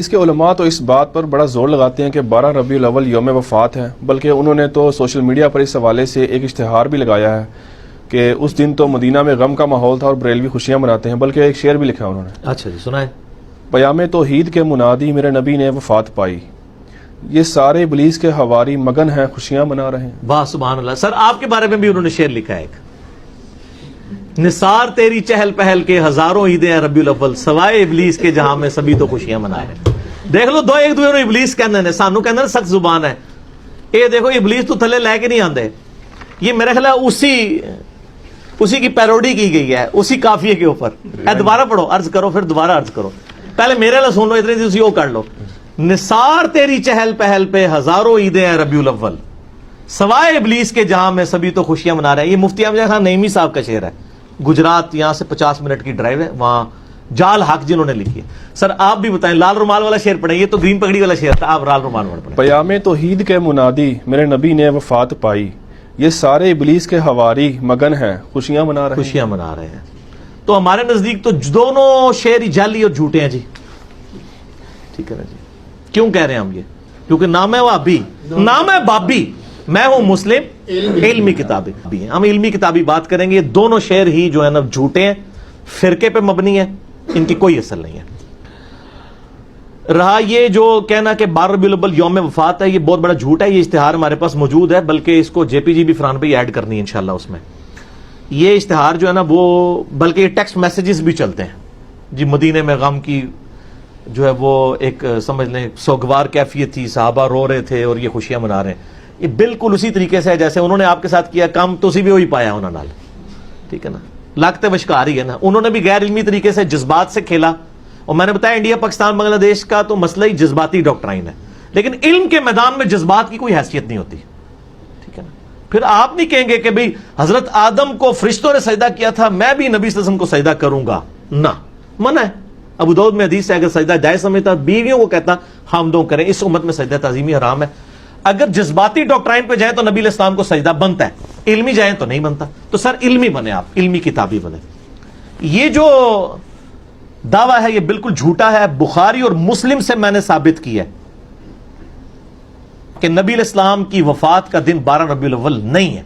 اس کے علماء تو اس بات پر بڑا زور لگاتے ہیں کہ 12 ربیع الاول یوم وفات ہے، بلکہ انہوں نے تو سوشل میڈیا پر اس حوالے سے ایک اشتہار بھی لگایا ہے کہ اس دن تو مدینہ میں غم کا ماحول تھا اور بریلوی خوشیاں مناتے ہیں، بلکہ ایک شعر بھی لکھا انہوں نے۔ اچھا جی، سنائیں۔ پیام توحید کے منادی میرے نبی نے وفات پائی، یہ سارے ابلیس کے حواری مگن ہیں خوشیاں منا رہے ہیں۔ واہ سبحان اللہ۔ سر آپ کے بارے میں بھی انہوں نے شعر لکھا ہے ایک، نثار تیری چہل پہل کے ہزاروں عیدیں ہیں ربیع الاول، سوائے ابلیس کے جہاں میں سبھی تو خوشیاں منا رہے ہیں۔ دیکھ لو دو ایک دوسرے ابلیس کہندے نے، سانو کہندے نے سخت زبان ہے، اے دیکھو ابلیس تو تھلے لے کے نہیں آندے، یہ میرے خیال ہے اسی کی پیروڈی کی گئی ہے، اسی قافیے کے اوپر۔ اے دوبارہ پڑھو، عرض کرو، پھر دوبارہ عرض کرو، پہلے میرے لئے سن لو، اتنے تھی وہ کر لو۔ نثار تیری چہل پہل پہ ہزاروں عیدیں ہیں ربیع الاول، سوائے ابلیس کے جہاں میں سبھی تو خوشیاں منا رہے ہیں۔ یہ مفتی احمد خان نعیمی صاحب کا شعر ہے، گجرات، یہاں سے 50 منٹ کی ڈرائیو ہے، وہاں جال حق جنہوں نے لکھی ہے۔ سر آپ بھی بتائیں، لال رومال والا شعر پڑھیں، یہ تو گرین پگڑی والا شعر تھا، آپ لال رومال والا پڑھیں۔ پیام توحید کے منادی میرے نبی نے وفات پائی، یہ سارے ابلیس کے حواری مگن ہیں خوشیاں منا رہے ہیں۔ خوشیاں منا رہے ہیں۔ تو ہمارے نزدیک تو دونوں شعر ہی جعلی اور جھوٹے ہیں جی، ٹھیک ہے نا جی۔ کیوں کہہ رہے ہیں ہم یہ؟ کیونکہ نام ہے وابی، نام ہے بابی، میں ہوں مسلم، علمی کتابی بھی ہیں، ہم علمی کتابی بات کریں گے۔ یہ دونوں شعر ہی جو ہے نا جھوٹے ہیں، فرقے پہ مبنی ہے، ان کی کوئی اصل نہیں ہے۔ رہا یہ جو کہنا کہ 12 ربیع الاول یوم وفات ہے، یہ بہت بڑا جھوٹ ہے، یہ اشتہار ہمارے پاس موجود ہے، بلکہ اس کو جے پی جی بھی فرحان بھائی ایڈ کرنی ہے انشاءاللہ اس میں۔ یہ اشتہار جو ہے نا وہ بلکہ ٹیکسٹ میسیجز بھی چلتے ہیں جی، مدینے میں غم کی جو ہے وہ ایک سمجھ لیں سوگوار کیفیت تھی، صحابہ رو رہے تھے اور یہ خوشیاں منا رہے ہیں۔ یہ بالکل اسی طریقے سے ہے جیسے انہوں نے آپ کے ساتھ کیا کام، تو اسی بھی وہی پایا انہوں نے، ٹھیک ہے نا، لاگتے وشکار ہی ہے نا۔ انہوں نے بھی غیر علمی طریقے سے جذبات سے کھیلا، اور میں نے بتایا انڈیا پاکستان بنگلہ دیش کا تو مسئلہ ہی جذباتی ڈاکٹرائن ہے، لیکن علم کے میدان میں جذبات کی کوئی حیثیت نہیں ہوتی، ٹھیک ہے نا۔ پھر آپ نہیں کہیں گے کہ بھئی حضرت آدم کو فرشتوں نے سجدہ کیا تھا، میں بھی نبی صلی اللہ علیہ وسلم کو سجدہ کروں گا، نہ، منع ہے۔ ابو داؤد میں حدیث ہے اگر سجدہ جائز سمجھتا بیویوں کو کہتا حمدوں کریں، اس امت میں سجدہ تعظیمی حرام ہے۔ اگر جذباتی ڈاکٹرائن پہ جائیں تو نبی علیہ السلام کو سجدہ بنتا ہے، علمی جائیں تو نہیں بنتا۔ تو سر علمی بنے، آپ علمی کتابی بنے۔ یہ جو دعویٰ ہے یہ بالکل جھوٹا ہے، بخاری اور مسلم سے میں نے ثابت کیا ہے کہ نبی علیہ السلام کی وفات کا دن 12 ربیع الاول نہیں ہے،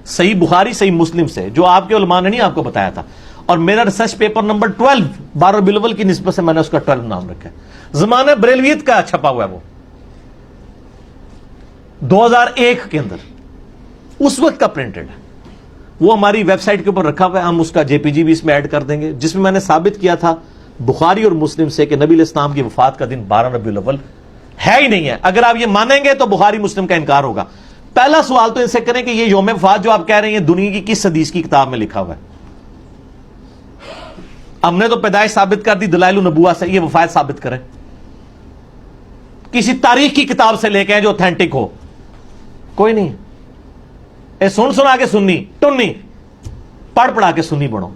صحیح بخاری صحیح مسلم سے، جو آپ کے علماء نے نہیں آپ کو بتایا تھا۔ اور میرا ریسرچ پیپر نمبر 12 12 ربیع الاول کی نسبت سے میں نے اس کا 12 نام رکھا ہے، زمانہ بریلویت کا چھپا ہوا ہے، وہ 2001 کے اندر اس وقت کا پرنٹڈ ہے، وہ ہماری ویب سائٹ کے اوپر رکھا ہوا ہے، ہم اس کا جے پی جی بھی اس میں ایڈ کر دیں گے، جس میں میں نے ثابت کیا تھا بخاری اور مسلم سے کہ نبی علیہ السلام کی وفات کا دن 12 ربیع الاول ہے ہی نہیں ہے۔ اگر آپ یہ مانیں گے تو بخاری مسلم کا انکار ہوگا۔ پہلا سوال تو ان سے کریں کہ یہ یوم وفات جو آپ کہہ رہے ہیں دنیا کی کس حدیث کی کتاب میں لکھا ہوا ہے؟ ہم نے تو پیدائش ثابت کر دی دلائل النبوہ سے، یہ وفات ثابت کریں، کسی تاریخ کی کتاب سے لے کے جو اوتھینٹک ہو، کوئی نہیں۔ اے سنا کے سنی ٹنی، پڑھ پڑھا کے سنی بنو،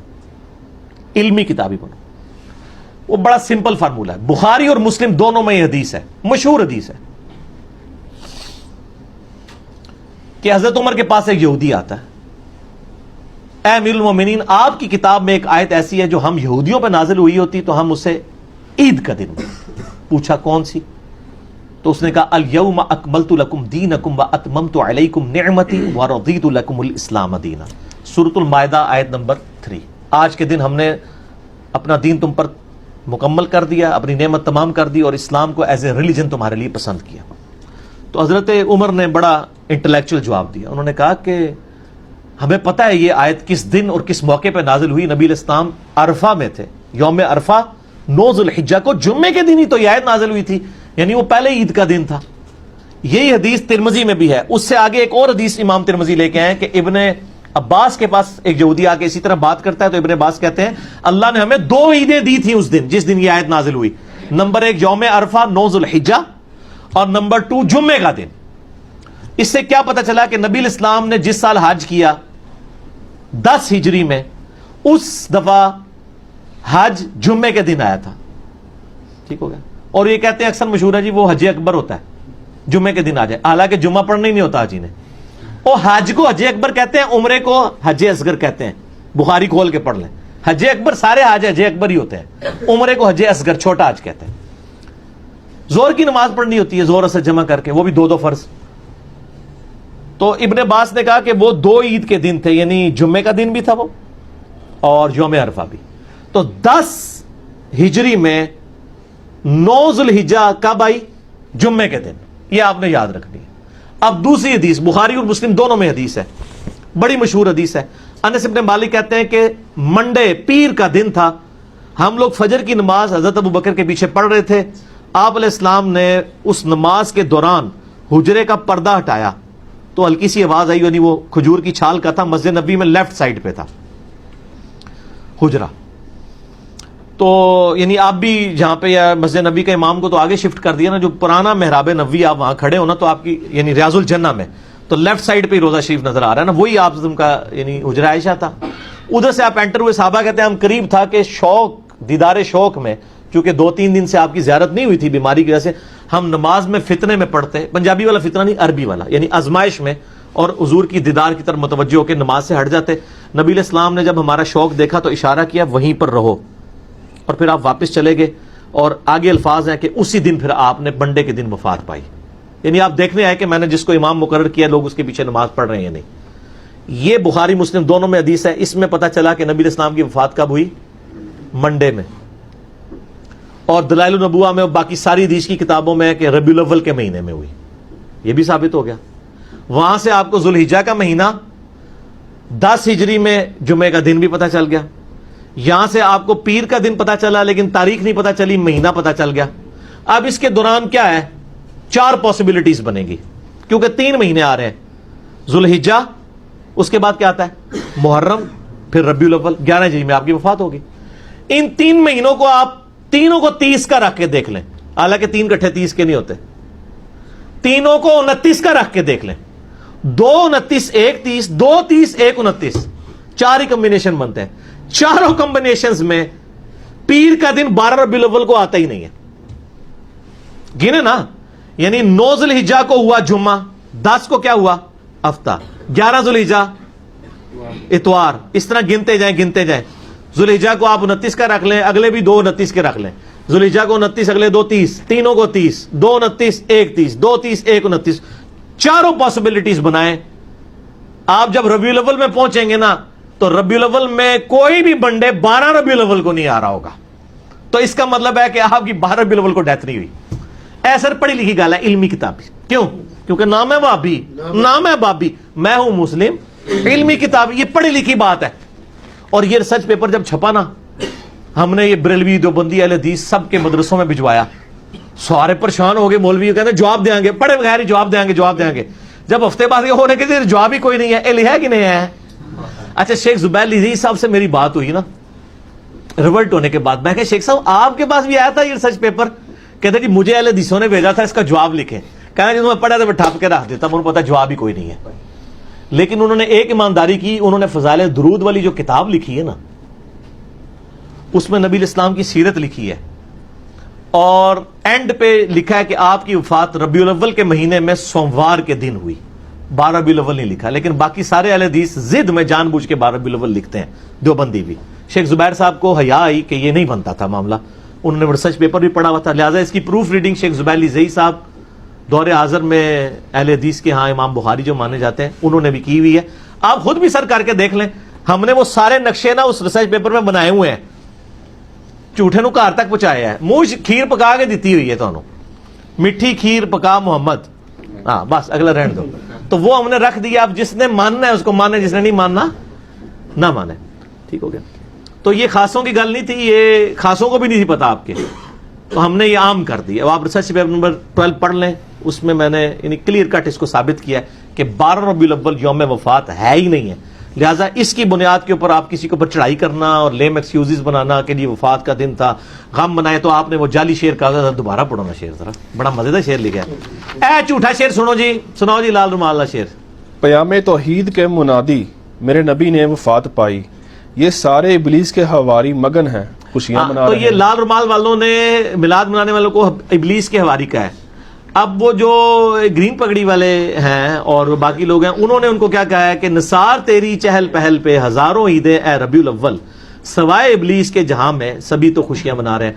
علمی کتابی بنو۔ وہ بڑا سمپل فارمولہ ہے، بخاری اور مسلم دونوں میں یہ حدیث ہے، مشہور حدیث ہے کہ حضرت عمر کے پاس ایک یہودی آتا ہے، اے امیر المومنین آپ کی کتاب میں ایک آیت ایسی ہے جو ہم یہودیوں پہ نازل ہوئی ہوتی تو ہم اسے عید کا دن پوچھا کون سی؟ تو اس نے کہا الیوم اکملت لکم دینکم واتممت علیکم نعمتی ورضیت لکم الاسلام دینا، سورۃ المائدہ آیت نمبر 3۔ آج کے دن ہم نے اپنا دین تم پر مکمل کر دیا، اپنی نعمت تمام کر دی اور اسلام کو ایز اے ریلیجن تمہارے لیے پسند کیا۔ تو حضرت عمر نے بڑا انٹلیکچوئل جواب دیا، انہوں نے کہا کہ ہمیں پتہ ہے یہ آیت کس دن اور کس موقع پہ نازل ہوئی، نبی علیہ السلام عرفہ میں تھے، یوم عرفہ 9 ذو الحجہ کو جمعے کے دن ہی تو یہ آیت نازل ہوئی تھی، یعنی وہ پہلے عید کا دن تھا۔ یہی حدیث ترمذی میں بھی ہے، اس سے آگے ایک اور حدیث امام ترمذی لے کے آئے کہ ابن عباس کے پاس ایک یہودی آ کے اسی طرح بات کرتا ہے، تو ابن عباس کہتے ہیں اللہ نے ہمیں 2 عیدیں دی تھیں اس دن جس دن یہ آیت نازل ہوئی، نمبر 1 یوم عرفہ 9 ذو الحجہ، اور نمبر 2 جمعے کا دن۔ اس سے کیا پتہ چلا کہ نبی علیہ السلام نے جس سال حج کیا 10 ہجری میں، اس دفعہ حج جمعے کے دن آیا تھا، ٹھیک ہو گیا۔ اور یہ کہتے ہیں اکثر مشہور ہے جی وہ حج اکبر ہوتا ہے، جمعے کے دن آ جائے، حالانکہ جمعہ پڑھنا ہی نہیں ہوتا حاجی نے۔ اور حج کو حج اکبر کہتے ہیں، عمرے کو حج اصغر کہتے ہیں، بخاری کھول کے پڑھ لیں، حج اکبر سارے حج حج اکبر ہی ہوتے ہیں، عمرے کو حج اصغر چھوٹا حج کہتے ہیں۔ زہر کی نماز پڑھنی ہوتی ہے زہر اثر جمع کر کے, وہ بھی 2 فرض. تو ابن عباس نے کہا کہ وہ 2 عید کے دن تھے, یعنی جمعے کا دن بھی تھا وہ اور یوم عرفہ بھی. تو 10 ہجری میں 9 ذوالحجہ کب آئی؟ جمعے کے دن. یہ آپ نے یاد رکھنی ہے. اب دوسری حدیث, بخاری اور مسلم دونوں میں حدیث ہے, بڑی مشہور حدیث ہے. انس بن مالک کہتے ہیں کہ منڈے پیر کا دن تھا, ہم لوگ فجر کی نماز حضرت ابو بکر کے پیچھے پڑھ رہے تھے. آپ علیہ السلام نے اس نماز کے دوران حجرے کا پردہ ہٹایا تو ہلکی سی آواز آئی, یعنی وہ کھجور کی چھال کا تھا, مسجد نبی میں لیفٹ سائڈ پہ تھا حجرہ. تو یعنی آپ بھی جہاں پہ یا مسجد نبی کا امام کو تو آگے شفٹ کر دیا نا, جو پرانا محراب نبوی آپ وہاں کھڑے ہو نا, تو آپ کی یعنی ریاض الجنہ میں تو لیفٹ سائڈ پہ ہی روزہ شریف نظر آ رہا ہے نا, وہی آپ کا یعنی حجرہ عائشہ تھا. ادھر سے آپ انٹر ہوئے. صحابہ کہتے ہیں ہم قریب تھا کہ شوق, دیدار شوق میں, چونکہ 2-3 دن سے آپ کی زیارت نہیں ہوئی تھی بیماری کی وجہ سے, ہم نماز میں فتنے میں پڑھتے, پنجابی والا فتنہ نہیں عربی والا, یعنی آزمائش میں, اور حضور کی دیدار کی طرف متوجہ ہو کے نماز سے ہٹ جاتے. نبی علیہ السلام نے جب ہمارا شوق دیکھا تو اشارہ کیا وہیں پر رہو, اور پھر آپ واپس چلے گئے. اور آگے الفاظ ہیں کہ اسی دن پھر آپ نے منڈے کے دن وفات پائی. یعنی آپ دیکھنے آئے کہ میں نے جس کو امام مقرر کیا لوگ اس کے پیچھے نماز پڑھ رہے ہیں یا نہیں. یہ بخاری مسلم دونوں میں حدیث ہے. اس میں پتہ چلا کہ نبی علیہ السلام کی وفات کب ہوئی؟ منڈے میں. اور دلائل النبوہ میں اور باقی ساری حدیث کی کتابوں میں ہے کہ ربیع الاول کے مہینے میں ہوئی. یہ بھی ثابت ہو گیا. وہاں سے آپ کو ذوالحجہ کا مہینہ 10 ہجری میں جمعے کا دن بھی پتہ چل گیا. یہاں سے آپ کو پیر کا دن پتہ چلا لیکن تاریخ نہیں پتہ چلی, مہینہ پتہ چل گیا. اب اس کے دوران کیا ہے, 4 پاسبلٹیز بنے گی, کیونکہ 3 مہینے آ رہے ہیں. ذوالحجہ, اس کے بعد کیا آتا ہے محرم, پھر ربیع الاول. 11 ہجری میں آپ کی وفات ہوگی. ان 3 مہینوں کو آپ تینوں کو 30 کا رکھ کے دیکھ لیں, حالانکہ 3 کٹھے 30 کے نہیں ہوتے, تینوں کو 29 کا رکھ کے دیکھ لیں. 2 29 1 30, 2 30 1 29, 4 ہی کمبینیشن بنتے ہیں. چاروں کمبینیشنز میں پیر کا دن 12 ربیع الاول کو آتا ہی نہیں ہے. گنے نا, یعنی 9 ذوالحجہ کو ہوا جمعہ, 10 کو کیا ہوا ہفتہ, 11 ذوالحجہ اتوار, اس طرح گنتے جائیں. ذوالحجہ کو آپ 29 کا رکھ لیں, اگلے بھی 2 29 کے رکھ لیں. ذوالحجہ کو 29, اگلے 2 30, تینوں کو 30, 2 29 1 30, 2 30 1 29. چاروں پاسبلٹیز بنائیں. آپ جب ربیع الاول میں پہنچیں گے نا تو ربیع الاول میں کوئی بھی بنڈے 12 ربیع الاول کو نہیں آ رہا ہوگا. تو اس کا مطلب ہے کہ آپ کی 12 ربیع الاول کو ڈیتھ نہیں ہوئی. ایسر پڑھی لکھی گال ہے, علمی کتاب. کیوں؟ کیونکہ نام ہے بابی, نام ہے بابی, میں ہوں مسلم, علمی کتاب, یہ پڑھی لکھی بات ہے. اور یہ ریسرچ پیپر جب چھپا نا, ہم نے یہ بریلوی دیوبندی اہل حدیث سب کے مدرسوں میں بھجوایا. سارے پریشان ہو گئے, مولوی کہتے ہیں جواب دیں گے, پڑھے بغیر ہی جواب دیں گے. جب ہفتے بعد یہ ہونے کے جواب ہی کوئی نہیں ہے, علم ہے کہ نہیں ہے. اچھا, شیخ زبیر لذیذ صاحب سے میری بات ہوئی نا ریورٹ ہونے کے بعد, میں کہ شیخ صاحب آپ کے پاس بھی آیا تھا یہ ریسرچ پیپر؟ کہتے جی مجھے اہل حدیثوں نے بھیجا تھا, اس کا جواب لکھیں. کہنا جب میں پڑھا تھا میں ٹھاپ کے رکھ دیتا, مجھے پتا جواب ہی کوئی نہیں ہے. لیکن انہوں نے ایک ایمانداری کی, انہوں نے فضائل درود والی جو کتاب لکھی ہے نا, اس میں نبی الاسلام کی سیرت لکھی ہے, اور اینڈ پہ لکھا ہے کہ آپ کی وفات ربیع الاول کے مہینے میں سوموار کے دن ہوئی. 12 ربیع الاول نہیں لکھا, لیکن باقی سارے اہل حدیث ضد میں جان بوجھ کے 12 ربیع الاول لکھتے ہیں, دیوبندی بھی. شیخ زبیر صاحب کو حیا آئی کہ یہ نہیں بنتا تھا معاملہ, انہوں نے ریسرچ پیپر بھی پڑھا ہوا تھا, لہٰذا اس کی پروف ریڈنگ شیخ زبیر لذیذ صاحب دور حاضر میں اہل حدیث کے ہاں امام بخاری جو مانے جاتے ہیں انہوں نے بھی کی ہوئی ہے. آپ خود بھی سر کر کے دیکھ لیں, ہم نے وہ سارے نقشے نا اس ریسرچ پیپر میں بنائے ہوئے ہیں, جھوٹے نو گھر تک پہنچایا ہے. منہ کھیر پکا کے دیتی ہوئی ہے تمہیں, میٹھی کھیر پکا محمد, ہاں بس اگلا رہن دو. تو وہ ہم نے رکھ دیا, اب جس نے ماننا ہے اس کو مانے, جس نے نہیں ماننا نہ مانے. ٹھیک ہو گیا. تو یہ خاصوں کی گل نہیں تھی, یہ خاصوں کو بھی نہیں تھی پتا آپ کے, تو ہم نے یہ عام کر دی. اب آپ ریسرچ پیپر نمبر 12 پڑھ لیں, اس میں نے یعنی کلیئر کٹ اس کو ثابت کیا ہے کہ 12 ربیع الاول یوم وفات ہے ہی نہیں ہے. لہٰذا اس کی بنیاد کے اوپر آپ کسی کے اوپر چڑھائی کرنا اور لیم ایکسکیوزز بنانا کہ یہ وفات کا دن تھا, غم بنائے. تو آپ نے وہ جعلی شعر کہا تھا, دوبارہ پڑھو نا شعر, ذرا بڑا مزیدار شعر لکھا ہے. اے جھوٹا شعر سنو جی, سناؤ جی لال رومال والا شعر. پیام توحید کے منادی میرے نبی نے وفات پائی, یہ سارے ابلیس کے حواری مگن ہیں خوشیاں منا تو رہے یہ لال رومال والوں نے میلاد منانے والوں کو ابلیس کے حواری کا ہے. اب وہ جو گرین پگڑی والے ہیں اور باقی لوگ ہیں, انہوں نے ان کو کیا کہا ہے کہ نثار تیری چہل پہل پہ ہزاروں عیدیں اے ربیع الاول, سوائے ابلیس کے جہاں میں سبھی تو خوشیاں منا رہے ہیں.